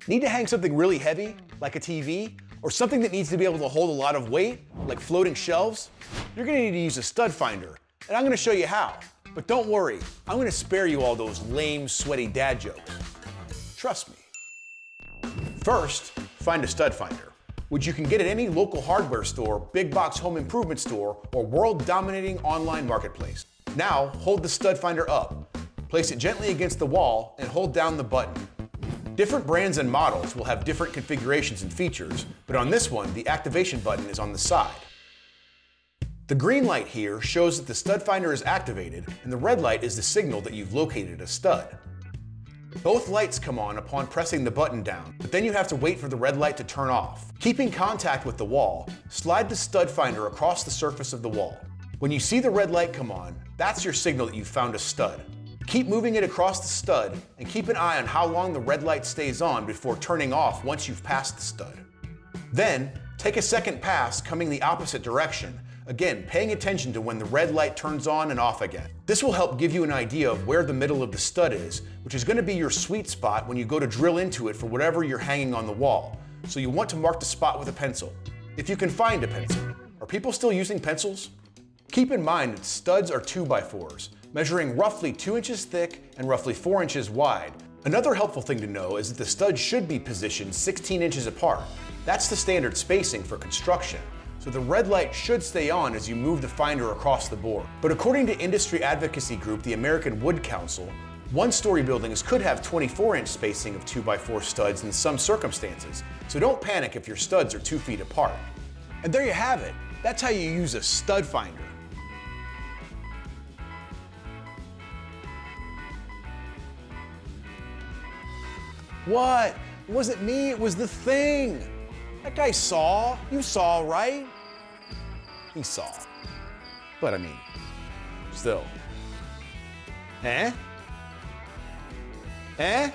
Need to hang something really heavy, like a TV, or something that needs to be able to hold a lot of weight, like floating shelves? You're gonna need to use a stud finder, and I'm gonna show you how. But don't worry, I'm gonna spare you all those lame, sweaty dad jokes. Trust me. First, find a stud finder, which you can get at any local hardware store, big box home improvement store, or world-dominating online marketplace. Now, hold the stud finder up, place it gently against the wall, and hold down the button. Different brands and models will have different configurations and features, but on this one, the activation button is on the side. The green light here shows that the stud finder is activated, and the red light is the signal that you've located a stud. Both lights come on upon pressing the button down, but then you have to wait for the red light to turn off. Keeping contact with the wall, slide the stud finder across the surface of the wall. When you see the red light come on, that's your signal that you've found a stud. Keep moving it across the stud and keep an eye on how long the red light stays on before turning off once you've passed the stud. Then, take a second pass coming the opposite direction, again paying attention to when the red light turns on and off again. This will help give you an idea of where the middle of the stud is, which is going to be your sweet spot when you go to drill into it for whatever you're hanging on the wall. So you want to mark the spot with a pencil, if you can find a pencil. Are people still using pencils? Keep in mind that studs are 2x4s, measuring roughly 2 inches thick and roughly 4 inches wide. Another helpful thing to know is that the studs should be positioned 16 inches apart. That's the standard spacing for construction, so the red light should stay on as you move the finder across the board. But according to industry advocacy group the American Wood Council, one-story buildings could have 24-inch spacing of 2x4 studs in some circumstances, so don't panic if your studs are 2 feet apart. And there you have it. That's how you use a stud finder. What? It wasn't me, it was the thing. That guy saw. You saw, right? He saw. But I mean, still. Eh? Eh?